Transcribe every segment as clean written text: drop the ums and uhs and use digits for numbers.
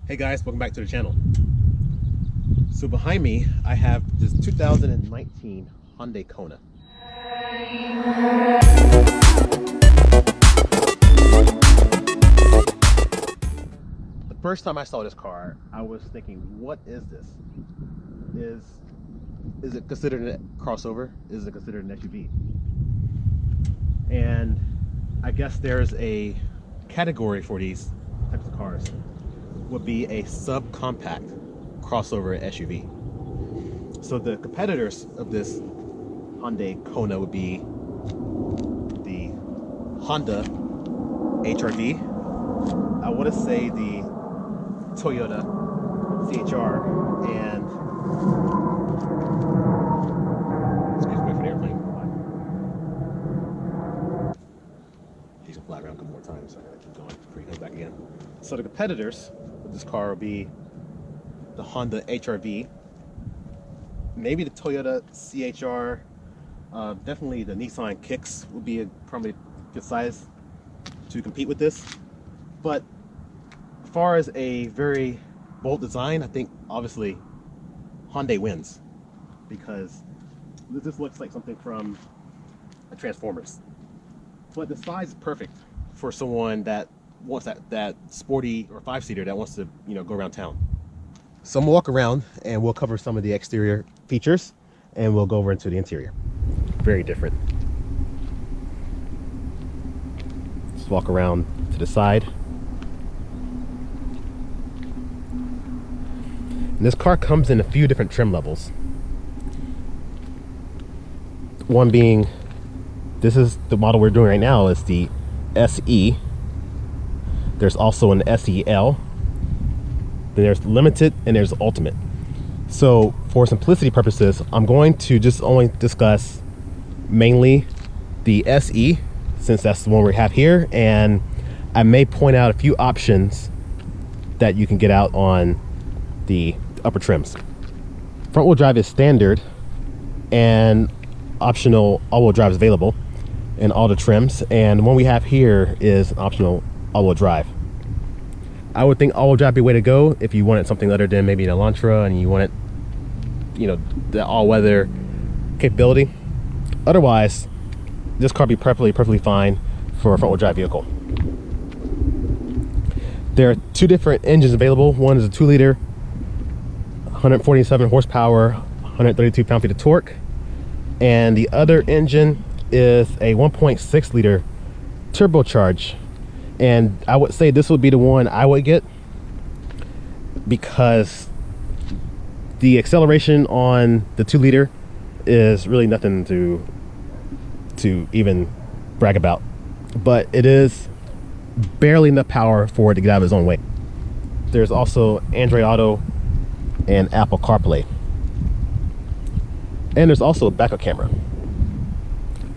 Hey guys, welcome back to the channel. So behind me, I have this 2019 Hyundai Kona. The first time I saw this car, I was thinking, what is this? Is it considered a crossover? Is it considered an SUV? And I guess there's a category for these types of cars. Would be a subcompact crossover SUV. So the competitors of this Hyundai Kona would be the Honda HR-V. I want to say the Toyota CHR and excuse me for the airplane. He's gonna fly around a couple more times, so I gotta keep going before he comes back again. So the competitors with this car will be the Honda HR-V, maybe the Toyota CHR, definitely the Nissan Kicks would be probably a good size to compete with this. But as far as a very bold design, I think obviously Hyundai wins, because this looks like something from a Transformers. But the size is perfect for someone that wants that sporty or five-seater that wants to, go around town. So I'm gonna walk around and we'll cover some of the exterior features and we'll go over into the interior. Very different. Let's walk around to the side. And this car comes in a few different trim levels. One being, this is the model we're doing right now, is the SE. There's also an SEL. Then there's limited and there's ultimate. So for simplicity purposes, I'm going to just only discuss mainly the SE, since that's the one we have here, and I may point out a few options that you can get out on the upper trims. Front wheel drive is standard, and optional all-wheel drive is available in all the trims, and the one we have here is optional all-wheel drive. I would think all-wheel drive would be the way to go if you wanted something other than maybe an Elantra and you wanted, the all-weather capability. Otherwise, this car would be perfectly fine for a front-wheel drive vehicle. There are two different engines available. One is a 2-liter, 147 horsepower, 132 pound-feet of torque, and the other engine is a 1.6-liter turbocharged. And I would say this would be the one I would get, because the acceleration on the 2-liter is really nothing to even brag about, but it is barely enough power for it to get out of its own way. There's also Android Auto and Apple CarPlay, and there's also a backup camera.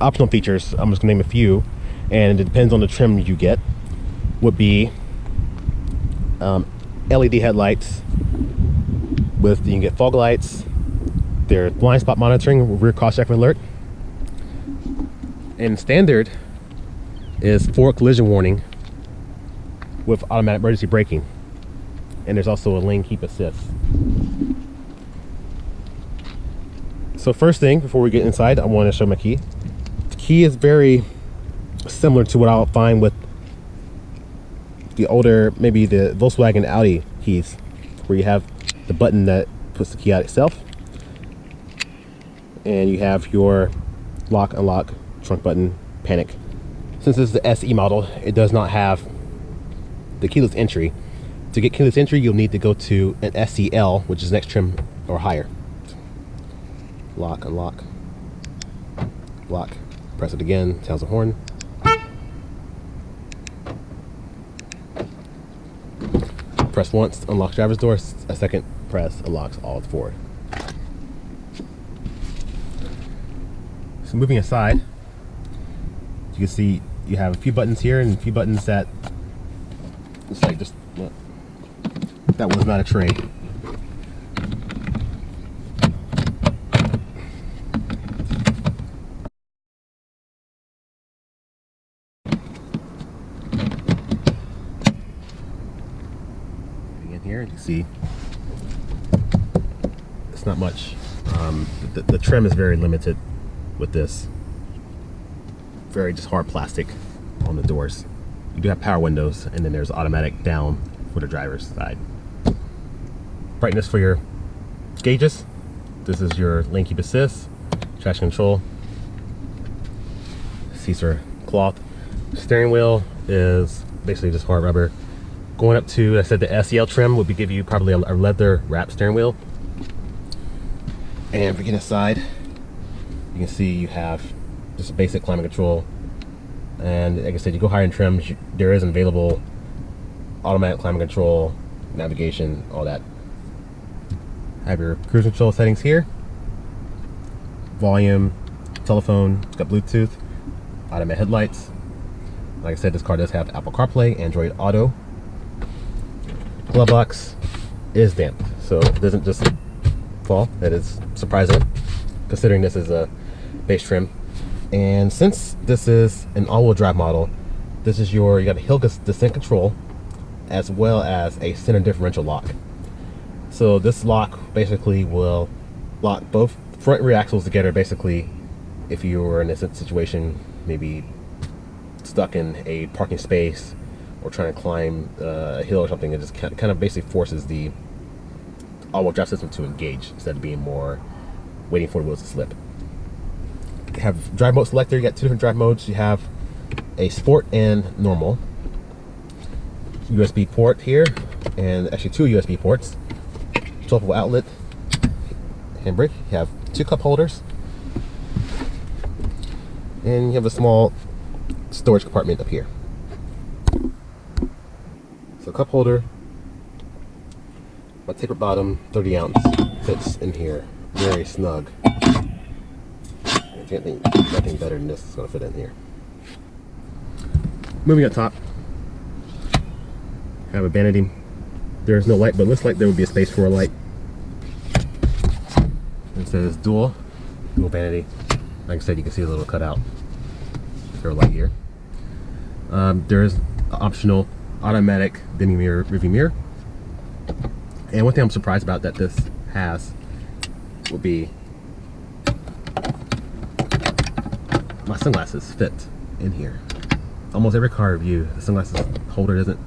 Optional features, I'm just gonna name a few, and it depends on the trim you get, would be LED headlights with, you can get fog lights, there's blind spot monitoring, rear cross check alert, and standard is forward collision warning with automatic emergency braking, and there's also a lane keep assist. So first thing, before we get inside, I want to show my key. The key is very similar to what I'll find with the older, maybe the Volkswagen Audi keys, where you have the button that puts the key out itself, and you have your lock, unlock, trunk button, panic. Since this is the SE model, it does not have the keyless entry. To get keyless entry, you'll need to go to an SEL, which is next trim or higher. Lock, unlock, lock, press it again, sounds a horn. Press once, unlocks driver's door. A second press unlocks all four. So moving aside, you can see you have a few buttons here and a few buttons that looks like just, that was not a tray. here. You can see it's not much. The trim is very limited with this. Very just hard plastic on the doors. You do have power windows, and then there's automatic down for the driver's side. Brightness for your gauges. This is your lane keep assist, traction control. Seats are cloth. Steering wheel is basically just hard rubber. Going up to, I said the SEL trim would give you probably a leather wrap steering wheel. And if we get inside, you can see you have just a basic climate control. And like I said, you go higher in trims, there is an available automatic climate control, navigation, all that. Have your cruise control settings here. Volume, telephone, it's got Bluetooth, automatic headlights. Like I said, this car does have Apple CarPlay, Android Auto. Glove box is damp, so it doesn't just fall. That is surprising, considering this is a base trim. And since this is an all-wheel drive model, this is you got a hill descent control as well as a center differential lock. So this lock basically will lock both front and rear axles together. Basically, if you were in a situation, maybe stuck in a parking space or trying to climb a hill or something, it just kind of basically forces the all-wheel drive system to engage instead of being more waiting for the wheels to slip. You have drive mode selector. You got 2 different drive modes. You have a sport and normal. USB port here, and actually 2 USB ports. 12-volt outlet, handbrake. You have 2 cup holders, and you have a small storage compartment up here. So cup holder, my tapered bottom, 30 ounce, fits in here, very snug. I can't think nothing better than this is going to fit in here. Moving up top, have a vanity. There's no light, but it looks like there would be a space for a light. It says dual vanity. Like I said, you can see a little cutout for a light here. There is optional automatic dimming mirror, rearview mirror. And one thing I'm surprised about that this has will be my sunglasses fit in here. Almost every car review, the sunglasses holder isn't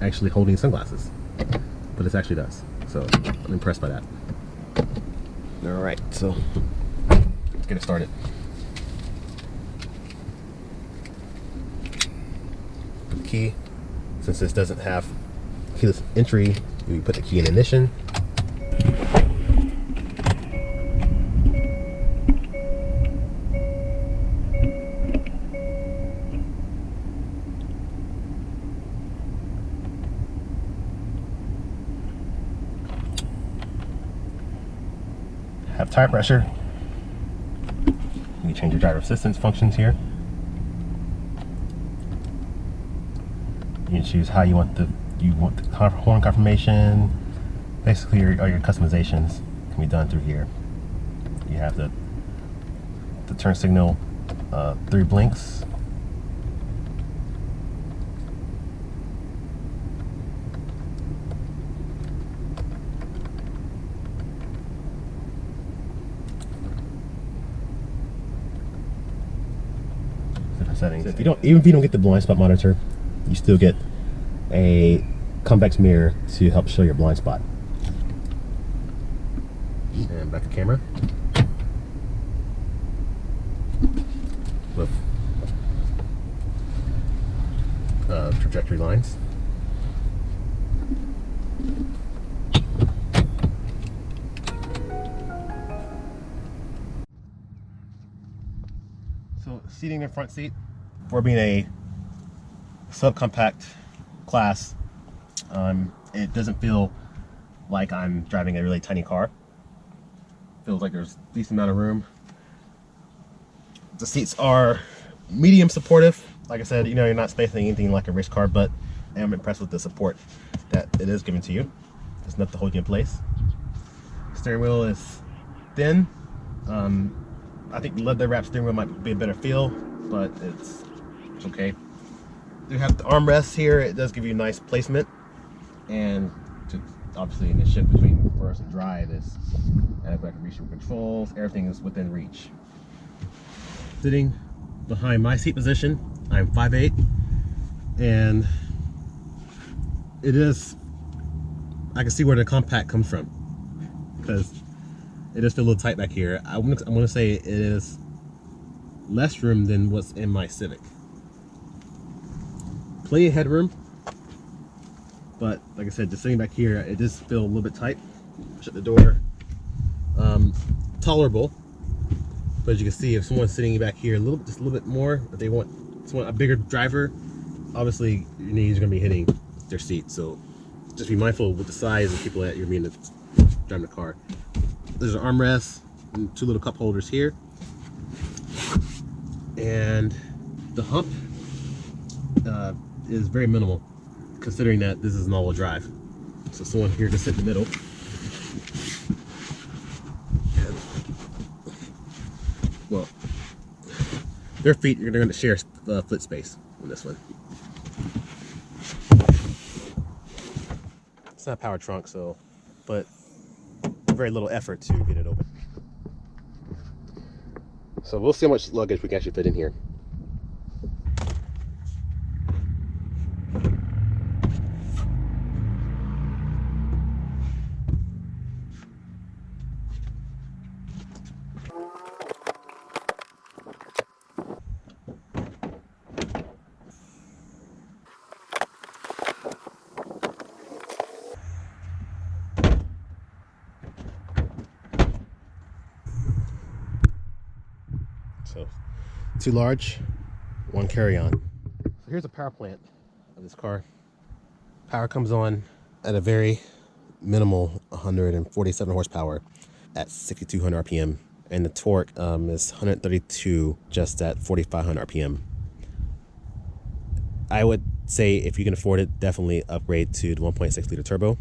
actually holding sunglasses, but this actually does. So I'm impressed by that. All right, so let's get it started. Put the key. Since this doesn't have keyless entry, we put the key in ignition. Have tire pressure. You can change your driver assistance functions here. You can choose how you want the horn confirmation. Basically, all your customizations can be done through here. You have the turn signal, 3 blinks. Settings. Even if you don't get the blind spot monitor, you still get a convex mirror to help show your blind spot. And back to camera with trajectory lines. So seating in the front seat, for being a subcompact class, it doesn't feel like I'm driving a really tiny car. Feels like there's a decent amount of room. The seats are medium supportive. Like I said, you know, you're not spacing anything like a race car, but I am impressed with the support that it is given to you. There's enough to hold you in place. Steering wheel is thin. I think the leather wrap steering wheel might be a better feel, but it's okay. You have the armrests here. It does give you nice placement, and to obviously in the shift between reverse and drive is adequate reachable controls. Everything is within reach. Sitting behind my seat position, I'm 5'8", and it is, I can see where the compact comes from, because it is still a little tight back here. I'm gonna say it is less room than what's in my Civic. Plenty of headroom, but like I said, just sitting back here, it does feel a little bit tight. Shut the door. Tolerable, but as you can see, if someone's sitting back here just a little bit more, if they want a bigger driver, obviously your knees are gonna be hitting their seat. So just be mindful with the size of people that you're meeting that's driving the car. There's an armrest and two little cup holders here, and the hump is very minimal, considering that this is an all-wheel drive. So someone here can sit in the middle. And, well, their feet, they're going to share foot space on this one. It's not a power trunk, so, but very little effort to get it open. So we'll see how much luggage we can actually fit in here. So, too large, one carry-on. So here's the power plant of this car. Power comes on at a very minimal 147 horsepower at 6,200 RPM. And the torque is 132 just at 4,500 RPM. I would say if you can afford it, definitely upgrade to the 1.6 liter turbo,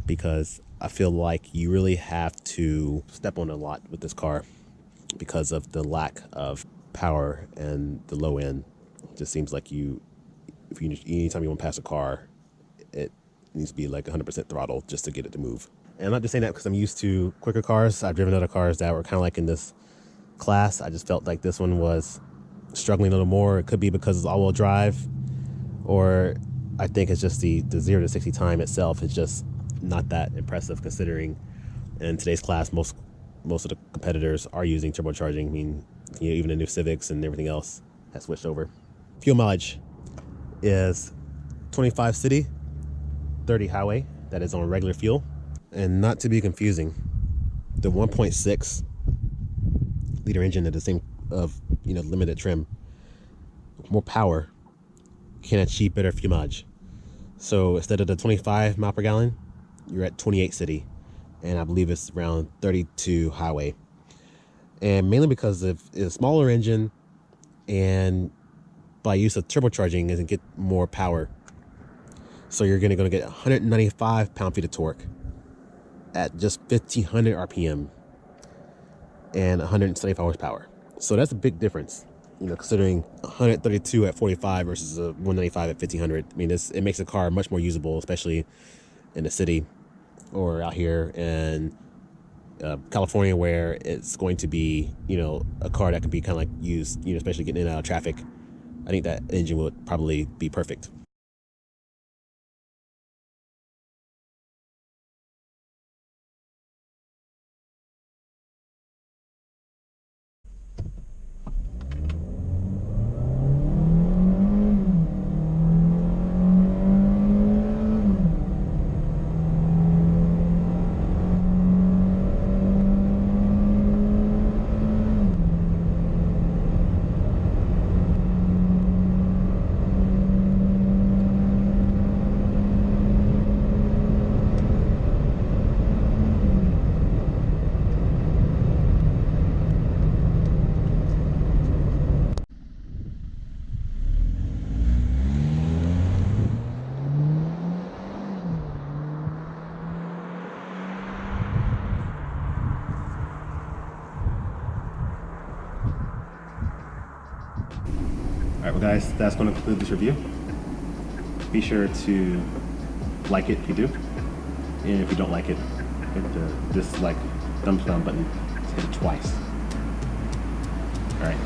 because I feel like you really have to step on a lot with this car because of the lack of power and the low end. It just seems like anytime you want to pass a car, it needs to be like 100% throttle just to get it to move. And I'm not just saying that because I'm used to quicker cars. I've driven other cars that were kind of like in this class. I just felt like this one was struggling a little more. It could be because it's all-wheel drive, or I think it's just the 0 to 60 time itself is just not that impressive, considering in today's class most of the competitors are using turbocharging. I mean, even the new Civics and everything else has switched over. Fuel mileage is 25 city, 30 highway. That is on regular fuel. And not to be confusing, the 1.6 liter engine at the same limited trim, more power, can achieve better fuel mileage. So instead of the 25 mile per gallon, you're at 28 city, and I believe it's around 32 highway. And mainly because of a smaller engine, and by use of turbocharging, is get more power. So you're going to get 195 pound-feet of torque at just 1,500 RPM and 175 horsepower. So that's a big difference, considering 132 at 45 versus a 195 at 1,500. I mean, it makes the car much more usable, especially in the city or out here in California, where it's going to be, a car that can be kind of like used, especially getting in and out of traffic. I think that engine would probably be perfect. Alright, well guys, that's going to conclude this review. Be sure to like it if you do. And if you don't like it, hit the dislike thumbs down button. Just hit it twice. Alright.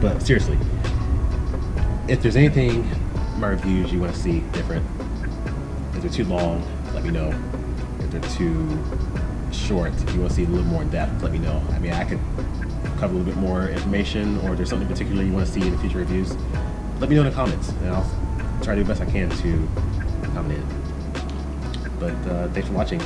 But seriously, if there's anything in my reviews you want to see different, if they're too long, let me know. If they're too short, if you want to see a little more in depth, let me know. I mean, I could cover a little bit more information, or if there's something particular you want to see in the future reviews, let me know in the comments, and I'll try to do the best I can to accommodate it. But thanks for watching.